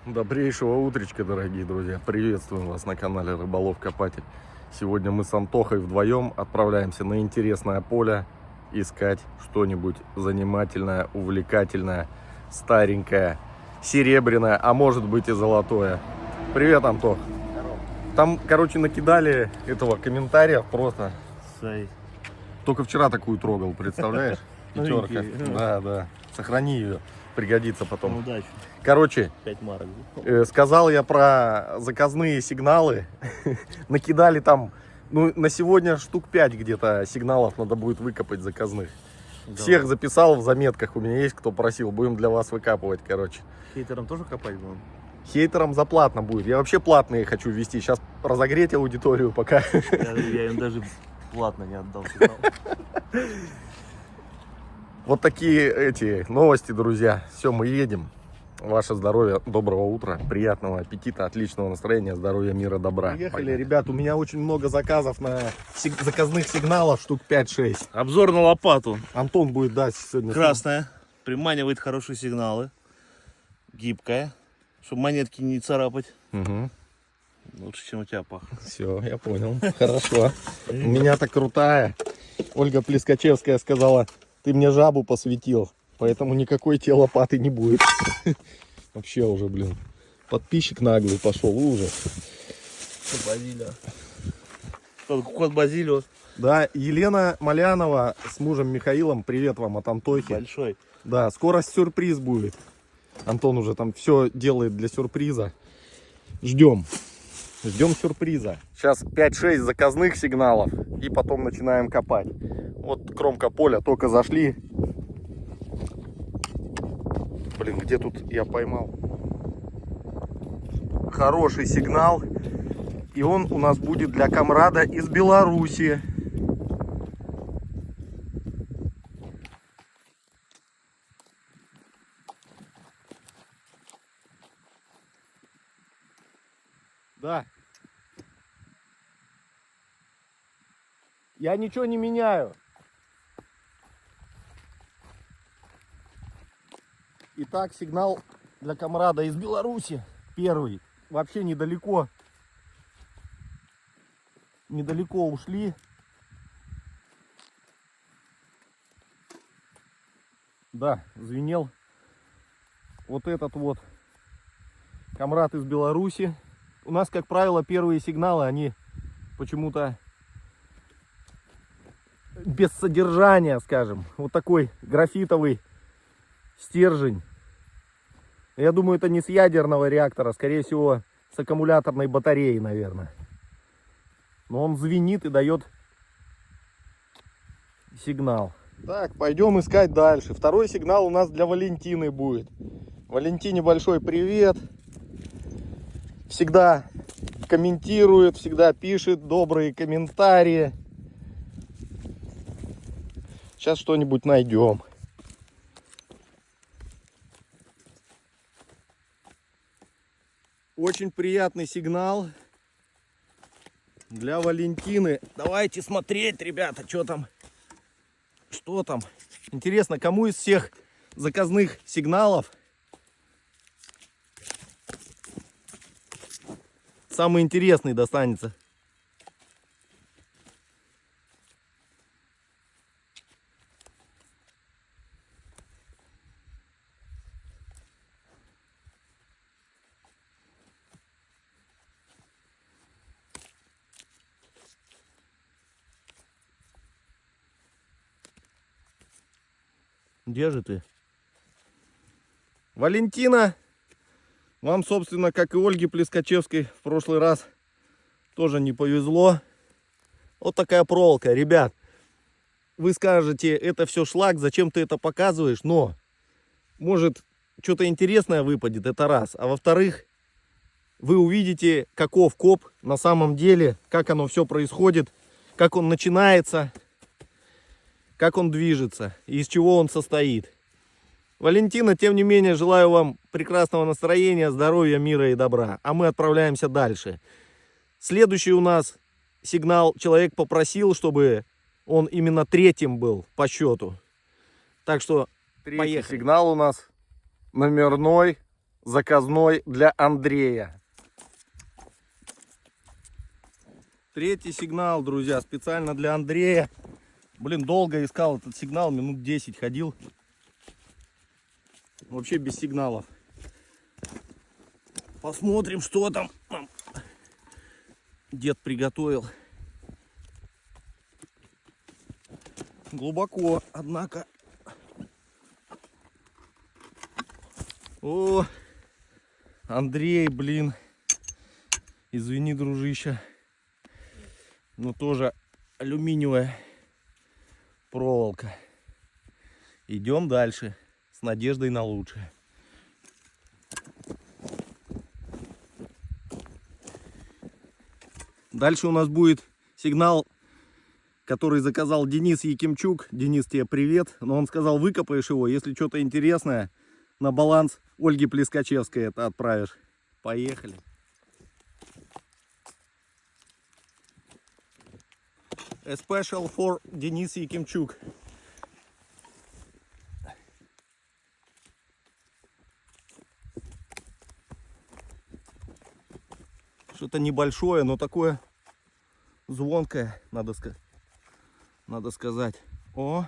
Добрейшего утречка, дорогие друзья. Приветствуем вас на канале Рыболов Копатель. Сегодня мы с Антохой вдвоем отправляемся на интересное поле искать что-нибудь занимательное, увлекательное, старенькое, серебряное, а может быть и золотое. Привет, Антох. Здорово. Там, короче, накидали этого комментария просто. Сай. Только вчера такую трогал, представляешь? Пятерка. Да. Сохрани ее, пригодится потом. Удачи. Короче, 5 марок. сказал я про заказные сигналы. Накидали там, ну, на сегодня штук 5 где-то сигналов надо будет выкопать заказных. Всех записал в заметках, у меня есть кто просил, будем для вас выкапывать, короче. Хейтерам тоже копать будем? Хейтерам заплатно будет, я вообще платные хочу ввести, сейчас разогреть аудиторию пока. Я им даже платно не отдал сигнал. Вот такие эти новости, друзья. Все, мы едем. Ваше здоровье, доброго утра, приятного аппетита, отличного настроения, здоровья, мира, добра. Поехали, ребят, у меня очень много заказов на заказных сигналов, штук 5-6. Обзор на лопату. Антон будет, да, сегодня. Красная. Приманивает хорошие сигналы. Гибкая. Чтобы монетки не царапать. Угу. Лучше, чем у тебя пах. Все, я понял. Хорошо. У меня-то крутая. Ольга Плескачевская сказала, ты мне жабу посвятил, поэтому никакой тебе лопаты не будет. Вообще уже, блин. Подписчик наглый пошел, ужас. Базилио. Кот Базилио. Да, Елена Малянова с мужем Михаилом, привет вам от Антохи. Большой. Да, скоро сюрприз будет. Антон уже там все делает для сюрприза. Ждем сюрприза. Сейчас 5-6 заказных сигналов и потом начинаем копать. Вот кромка поля, только зашли. Блин, где тут я поймал? Хороший сигнал. И он у нас будет для комрада из Беларуси. Да. Я ничего не меняю. Итак, сигнал для комрада из Беларуси. Первый. Вообще недалеко. Недалеко ушли. Да, звенел вот этот вот комрад из Беларуси. У нас, как правило, первые сигналы, они почему-то без содержания, скажем. Вот такой графитовый стержень. Я думаю, это не с ядерного реактора, скорее всего, с аккумуляторной батареи, наверное. Но он звенит и дает сигнал. Так, пойдем искать дальше. Второй сигнал у нас для Валентины будет. Валентине большой привет. Всегда комментирует, всегда пишет добрые комментарии. Сейчас что-нибудь найдем. Очень приятный сигнал для Валентины. Давайте смотреть, ребята, что там. Что там? Интересно, кому из всех заказных сигналов самый интересный достанется? Где же ты? Валентина, вам, собственно, как и Ольге Плескачевской в прошлый раз, тоже не повезло. Вот такая проволока. Ребят, вы скажете, это все шлак, зачем ты это показываешь? Но, может, что-то интересное выпадет, это раз. А во-вторых, вы увидите, каков коп на самом деле, как оно все происходит, как он начинается, как он движется и из чего он состоит. Валентина, тем не менее, желаю вам прекрасного настроения, здоровья, мира и добра. А мы отправляемся дальше. Следующий у нас сигнал. Человек попросил, чтобы он именно третьим был по счету. Так что поехали. Сигнал у нас номерной. заказной для Андрея. Третий сигнал, друзья, специально для Андрея. Блин, долго искал этот сигнал, минут 10 ходил. Вообще без сигналов. Посмотрим, что там нам дед приготовил. Глубоко, однако. О, Андрей, блин. Извини, дружище. Но тоже алюминиевая проволока. Идем дальше. С надеждой на лучшее. Дальше у нас будет сигнал, который заказал Денис Якимчук. Денис, тебе привет. Но он сказал, выкопаешь его, если что-то интересное, на баланс Ольги Плескачевской это отправишь. Поехали. A special for Денис Якимчук. Что-то небольшое, но такое звонкое, надо сказать. О,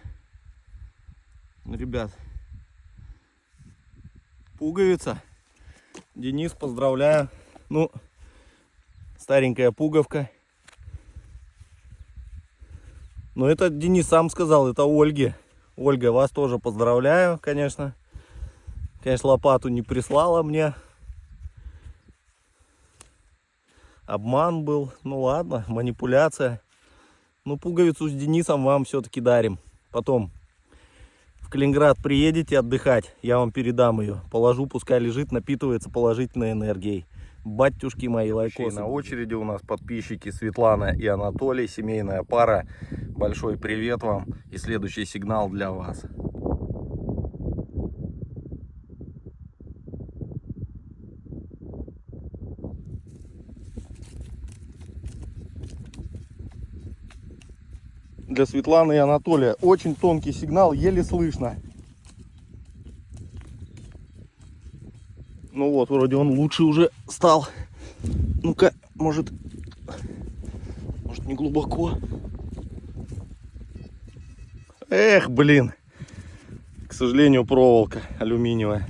ребят, пуговица. Денис, поздравляю. Ну, старенькая пуговка. Но это Денис сам сказал, это Ольге. Ольга, вас тоже поздравляю, конечно. Конечно, лопату не прислала мне. Обман был. Ну ладно, манипуляция. Ну, пуговицу с Денисом вам все-таки дарим. Потом в Калининград приедете отдыхать, я вам передам ее. Положу, пускай лежит, напитывается положительной энергией. Батюшки мои, лайкосы. На очереди у нас подписчики Светлана и Анатолий, семейная пара. Большой привет вам и следующий сигнал для вас. Для Светланы и Анатолия очень тонкий сигнал, еле слышно. Ну вот, вроде он лучше уже стал. Ну-ка, может не глубоко. Эх, блин. К сожалению, проволока алюминиевая.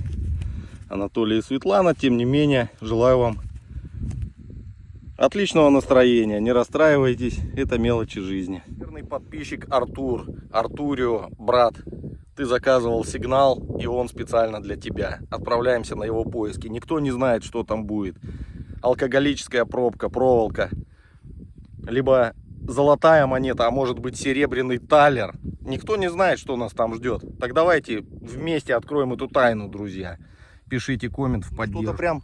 Анатолий и Светлана, тем не менее, желаю вам отличного настроения. Не расстраивайтесь, это мелочи жизни. Верный подписчик Артур. Артурио, брат, ты заказывал сигнал, и он специально для тебя. Отправляемся на его поиски. Никто не знает, что там будет. Алкоголическая пробка, проволока. Либо золотая монета, а может быть серебряный талер. Никто не знает, что нас там ждет. Так давайте вместе откроем эту тайну, друзья. Пишите коммент в поддержку. Что-то прям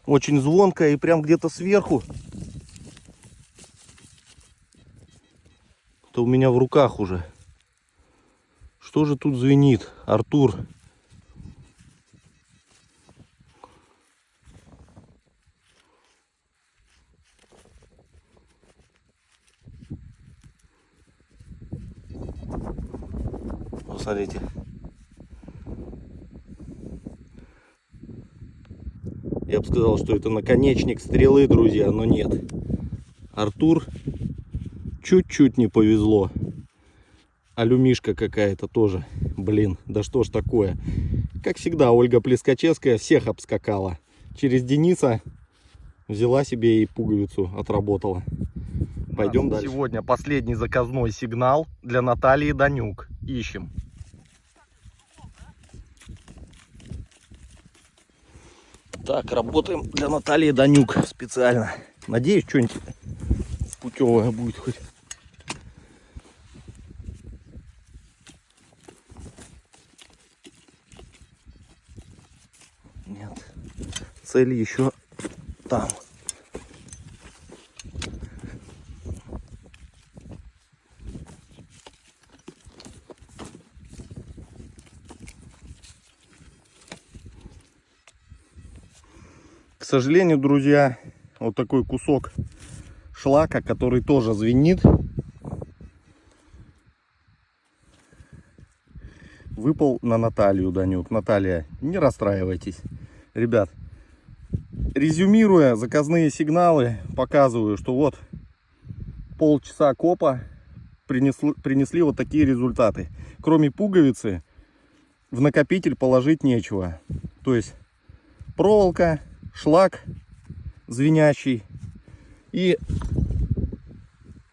очень звонкое и прям где-то сверху. Это у меня в руках уже. Что же тут звенит, Артур? Посмотрите. Я бы сказал, что это наконечник стрелы, друзья, но нет. Артур, чуть-чуть не повезло. Алюмишка какая-то тоже. Блин, да что ж такое. Как всегда, Ольга Плескачевская всех обскакала. Через Дениса взяла себе и пуговицу отработала. Пойдем дальше. Сегодня последний заказной сигнал для Натальи Данюк. Ищем. Так, работаем для Натальи Данюк специально. Надеюсь, что-нибудь путевое будет хоть. Нет, цель еще там. К сожалению, друзья, вот такой кусок шлака, который тоже звенит. выпал на Наталью Данюк. Наталья, не расстраивайтесь. Ребят, резюмируя заказные сигналы, показываю, что вот полчаса копа принесли вот такие результаты. Кроме пуговицы в накопитель положить нечего. То есть проволока, шлак звенящий и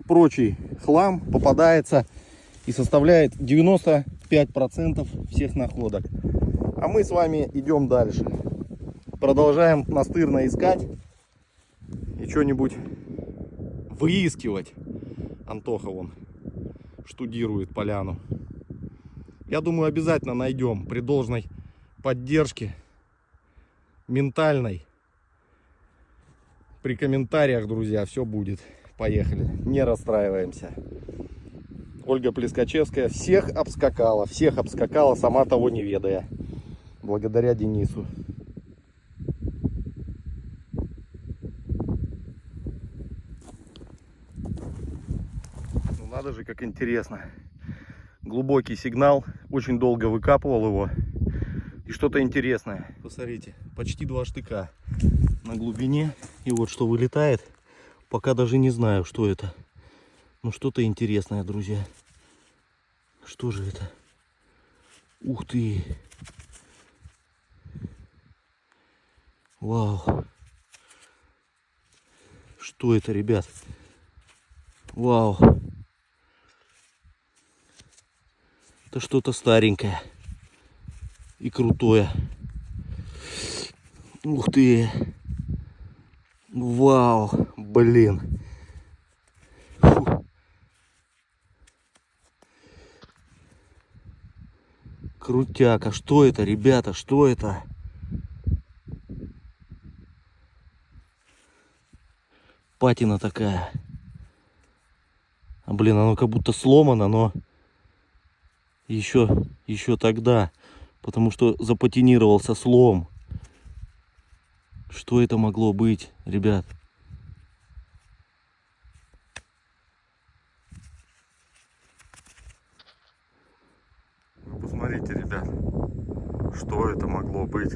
прочий хлам попадается и составляет 95% всех находок. А мы с вами идем дальше. Продолжаем настырно искать и что-нибудь выискивать. Антоха вон штудирует поляну. Я думаю, обязательно найдем при должной поддержке ментальной. При комментариях, друзья, все будет. Поехали. Не расстраиваемся. Ольга Плескачевская всех обскакала, сама того не ведая. Благодаря Денису. Ну надо же, как интересно. Глубокий сигнал, очень долго выкапывал его. И что-то интересное. Посмотрите, почти 2 штыка на глубине. И вот что вылетает. Пока даже не знаю, что это. Ну что-то интересное, друзья. Что же это? Ух ты! Вау! Что это, ребят? Вау! Это что-то старенькое и крутое. Ух ты! Вау! Блин! Фу. Крутяк! А что это, ребята? Что это? Патина такая. А блин, оно как будто сломано, но еще тогда, потому что запатинировался слом. Что это могло быть, ребят? Вы посмотрите, ребят, что это могло быть.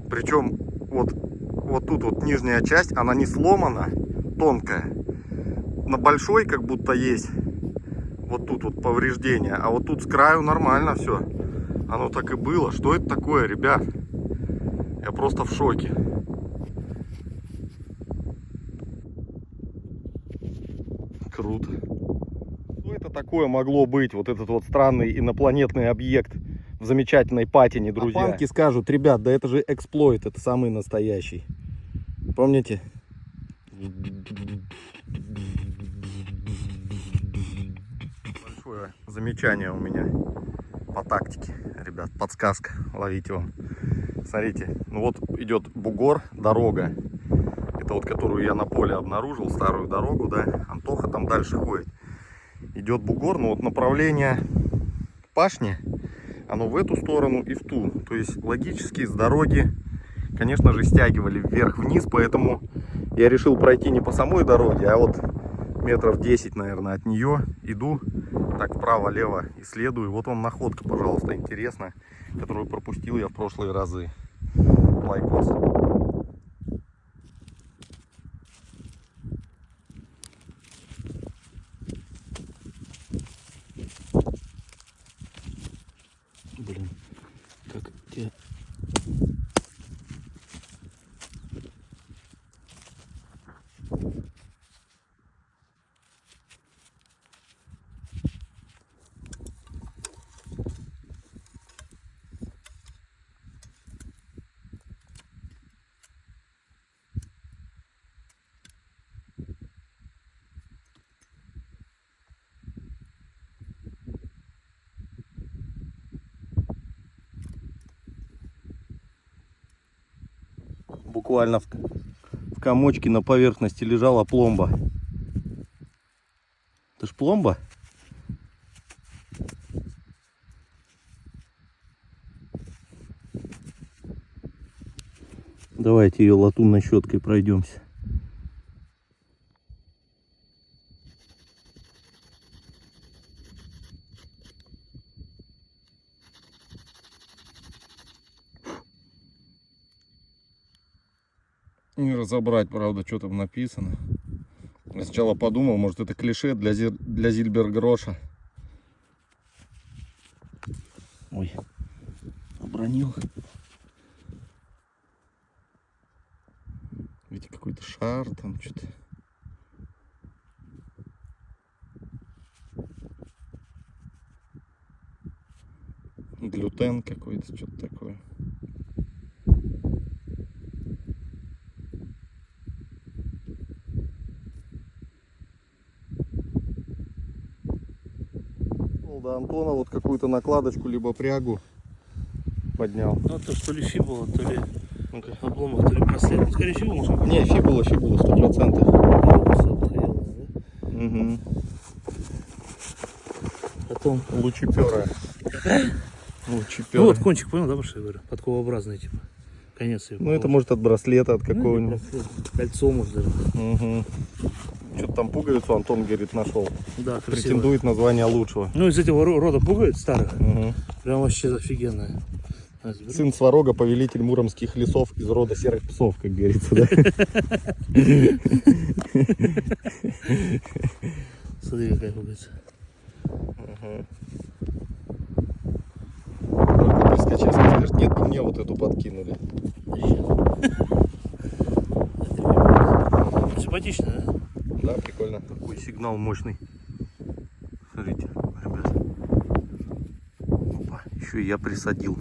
Причем вот тут вот нижняя часть, она не сломана, тонкая. На большой как будто есть вот тут вот повреждения, а вот тут с краю нормально все. Оно так и было. Что это такое, ребят? Я просто в шоке. Круто. Что это такое могло быть? Вот этот вот странный инопланетный объект в замечательной патине, друзья. А панки скажут: ребят, да это же эксплойт, это самый настоящий. Помните? Большое замечание у меня по тактике, ребят, подсказка, ловите вам. Смотрите, ну вот идет бугор, дорога. Это вот, которую я на поле обнаружил, старую дорогу, да. Антоха там дальше ходит. Идет бугор, но вот направление пашни, оно в эту сторону и в ту. То есть логически с дороги, конечно же, стягивали вверх-вниз, поэтому я решил пройти не по самой дороге, а вот метров 10, наверное, от нее иду, так вправо-лево исследую. Вот вам находка, пожалуйста, интересная, которую пропустил я в прошлые разы. Лайкос. Блин, как те... Буквально в комочке на поверхности лежала пломба. Это ж пломба? Давайте ее латунной щеткой пройдемся. Не разобрать, правда, что там написано. Я сначала подумал, может это клише для Зильбергроша. Ой, обронил. Видите, какой-то шар там что-то. Глютен какой-то, что-то такое. До Антона вот какую-то накладочку либо прягу поднял. Ну, то что ли фибула, то ли обломок, то ли браслет. Ну, скорее фибула, может, Не, фибула 100%. Угу. Потом. Лучеперая. Ну Лучеперая. вот кончик, понял, да, что я говорю? Подковообразный, типа. Конец его. Ну это может от браслета, от какого-нибудь. Кольцо, может, даже. Угу. Что-то там пуговицу Антон, говорит, нашел. Да, красиво. Претендует на звание лучшего. Ну, из этого рода пуговиц старых. Угу. Прям вообще офигенная. Сын Сварога, повелитель муромских лесов из рода серых псов, как говорится, да? Смотри, какая пуговица. Плескачевский скажет, нет, бы мне вот эту подкинули. Симпатично, да? Да, прикольно. Какой сигнал мощный. Смотрите, ребят. Опа, еще и я присадил.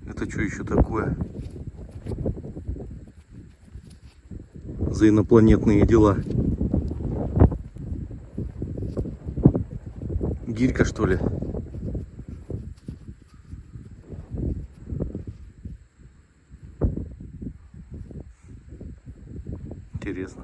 Это что еще такое? За инопланетные дела. Гирька, что ли? Интересно.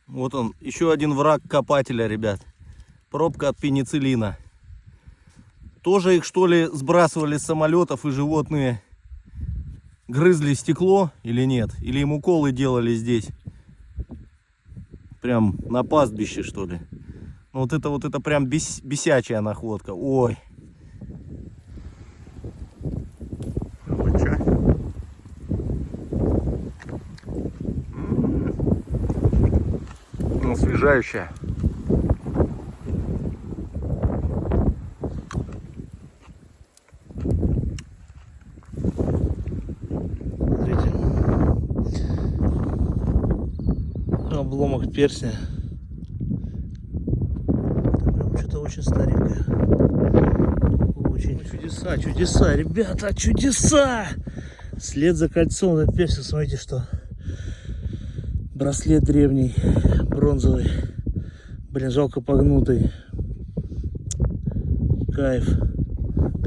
Вот он, еще один враг копателя, ребят. Пробка от пенициллина. Тоже их, что ли, сбрасывали с самолетов, и животные грызли стекло или нет? Или им уколы делали здесь? Прям на пастбище, что ли? Ну, вот это прям бесячая находка. Ой. Освежающая. Смотрите. Обломок перстня. Прям что-то очень старенькое. Очень. Чудеса, чудеса, ребята, чудеса! След за кольцом на перстне, смотрите, что. Браслет древний, бронзовый. Блин, жалко погнутый. Кайф.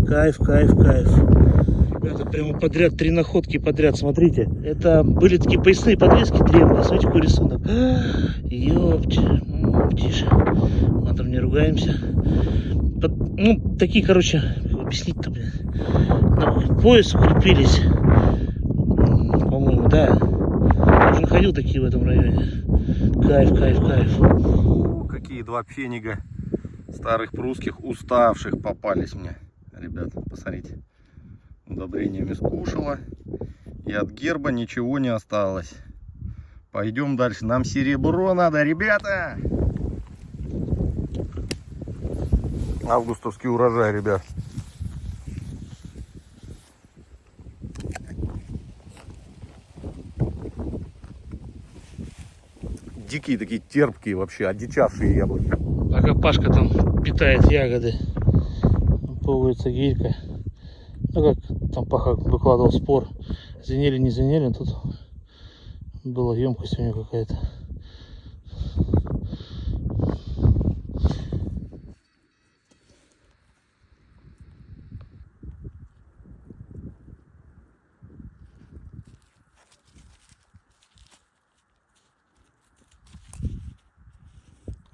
Кайф, кайф, кайф. Ребята, прямо подряд, 3 находки подряд, смотрите. Это были такие поясные подвески древние. Смотрите, какой рисунок. Ёпти. Тише. Матом не ругаемся. Ну, такие, короче, как объяснить-то, блин. К поясу крепились. По-моему, да. Я уже находил такие в этом районе. Кайф, кайф, кайф. Какие два пфенига старых прусских, уставших, попались мне. Ребят, посмотрите. Удобрениями скушала. И от герба ничего не осталось. Пойдем дальше. Нам серебро надо, ребята. Августовский урожай, ребят. Дикие такие, терпкие вообще, одичавшие яблоки. Пока Пашка там питает ягоды, пробуется гирька. Ну как там Паха выкладывал спор, звенели, не звенели, тут была емкость у него какая-то.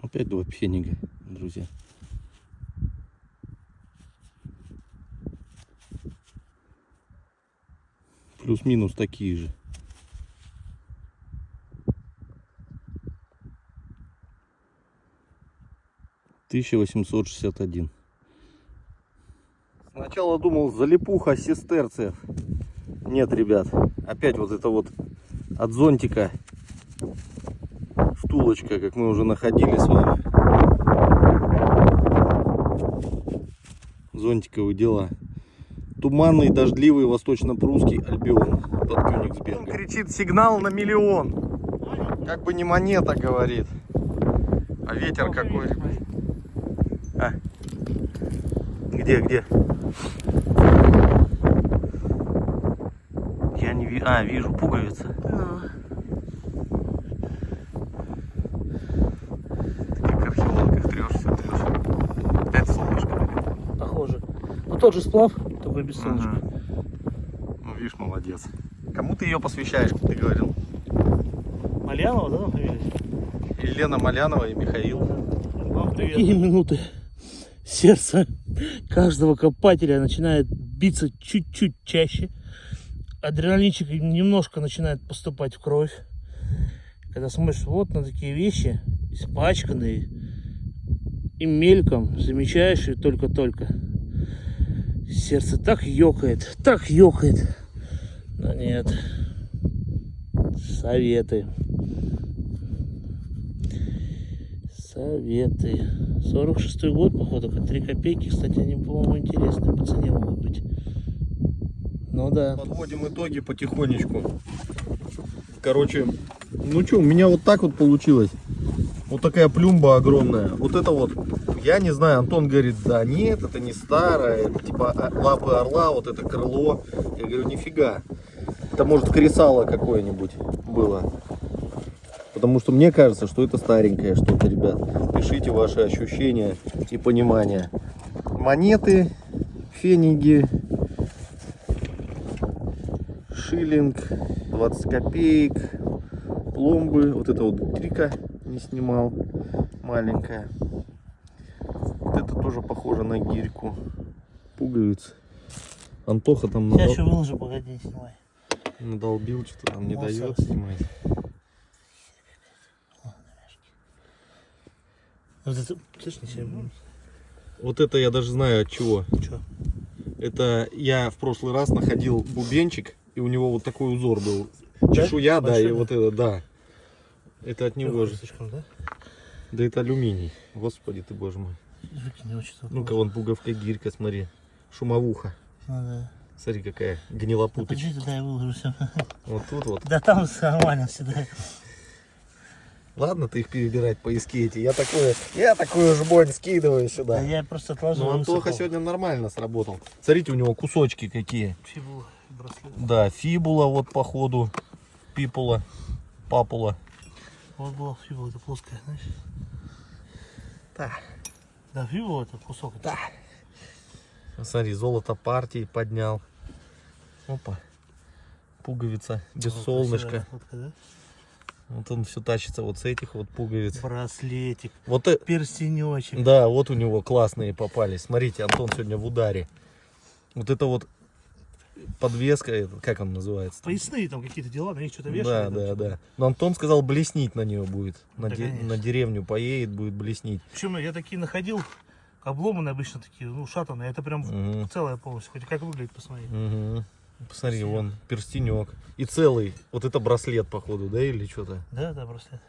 Опять два пфенига, друзья. Плюс-минус такие же. $1861. Сначала думал, залипуха сестерцев. Нет, ребят. Опять вот это вот от зонтика втулочка, как мы уже находили с вами. Зонтиковые дела. Туманный, дождливый восточно-прусский Альбион под Кёнигсбергом. Он кричит сигнал на миллион. Как бы не монета, говорит. А ветер какой. А. Где? Я не вижу. А, вижу, пуговица. Ты как археолог их трешь. Опять солнышко. Похоже. Ну тот же сплав, только без солнышка. Ага. Ну, видишь, молодец. Кому ты ее посвящаешь, ты говорил? Малянова, да, там фамилия? Елена Малянова и Михаил. Вам привет. Такие минуты сердце каждого копателя начинает биться чуть-чуть чаще. Адреналинчик немножко начинает поступать в кровь. Когда смотришь вот на такие вещи, испачканные, и мельком замечаешь ее только-только. Сердце так ёкает. Но нет. Советы. 46-й год, походу, как 3 копейки. Кстати, они, по-моему, интересные по цене могут быть. Ну да. Подводим итоги потихонечку. Короче, ну что, у меня вот так вот получилось. Вот такая плюмба огромная. Вот это вот, я не знаю, Антон говорит, да нет, это не старое, это типа лапы орла, вот это крыло. Я говорю, нифига. Это может кресало какое-нибудь было. Потому что мне кажется, что это старенькое что-то, ребят. Пишите ваши ощущения и понимания. Монеты, фениги, шиллинг, 20 копеек, пломбы. Вот это вот трика не снимал, маленькая. Вот это тоже похоже на гирьку. Пуговицы. Антоха там Я еще выложу, погоди, снимай. надолбил, что-то там не Мусор. дает снимать. Вот это, слышь, не себе. Вот это я даже знаю от чего. Че? Это я в прошлый раз находил бубенчик, и у него вот такой узор был. Чешуя, да, Большой, и да? вот это, да. Это от него же. Слишком, да? Да это алюминий. Господи ты, боже мой. Выкини очень только. Ну-ка, вон пуговка, гирька, смотри. Шумовуха. Ну да. Смотри, какая Да гнилопуточка. подожди, туда я выложу все. Вот тут вот. Да там нормально всегда. Ладно, ты их перебирать поиски эти. Я такую жбонь скидываю Да сюда. я просто отложил. Ну, Антоха высыпал. сегодня нормально сработал. Смотрите, у него кусочки какие. Фибула, браслет. Да, фибула вот походу. Пипула, папула. Вот была фибула, это плоская, знаешь? Да. Да, фибула это кусок. Да. Смотри, золото партии поднял. Опа. Пуговица без Вот солнышка. красивая находка, да? Вот он все тащится вот с этих вот пуговиц. Браслетик, Вот перстенечек. да, вот у него классные попались. Смотрите, Антон сегодня в ударе. Вот это вот подвеска, как он называется? Поясные там какие-то дела, на них что-то Да, вешают. да, да. Но Антон сказал, блеснить на нее будет. Да, конечно. На деревню поедет, будет блеснить. Причем я такие находил, обломанные обычно такие, ну, шатанные. Это прям Мгм. целая полностью. Хоть как выглядит, посмотри. Угу. Посмотри, Красиво. вон перстенек. И целый. Вот это браслет, походу, да, или что-то. Да, да, браслет.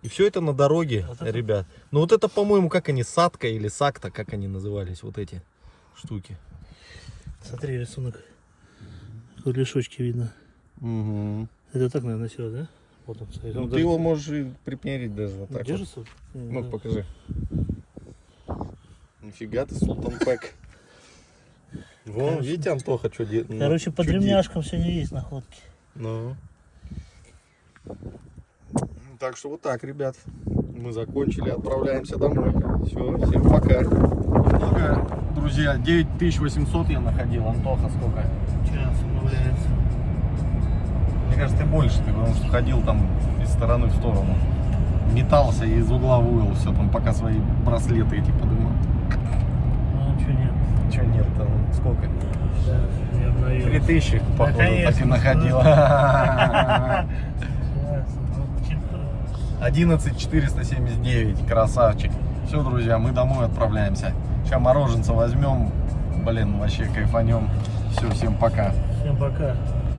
И все это на дороге, Вот это- ребят. Ну вот это, по-моему, как они, садка или сакта, как они назывались, вот эти штуки. Смотри, рисунок. Тут лешочки видно. Угу. Это так, наверное, носилось, да? Вот он, смотри. Ну, Он ты даже его можешь и примерить даже вот так вот. держится. Ну, Да. покажи. Нифига ты, Султан Пэк. Вон, Короче. видите, Антоха, что делает? Короче, по древняшкам сегодня есть находки. Ну. Так что вот так, ребят. Мы закончили, отправляемся домой. Все, всем пока. Много, друзья, 9800 я находил. Антоха сколько? Сейчас умовляется. Мне кажется, ты больше, ты потому что ходил там из стороны в сторону. метался из угла в угол, все там, пока свои браслеты эти подымал. Ну, что нет. Че нет там? Сколько? Да, не обновил. 3000, походу, так и конечно. находил. Ясно. Ну, чё-то. 11479, красавчик. Все, друзья, мы домой отправляемся. Сейчас мороженца возьмем. Блин, вообще кайфанем. Все, всем пока. Всем пока.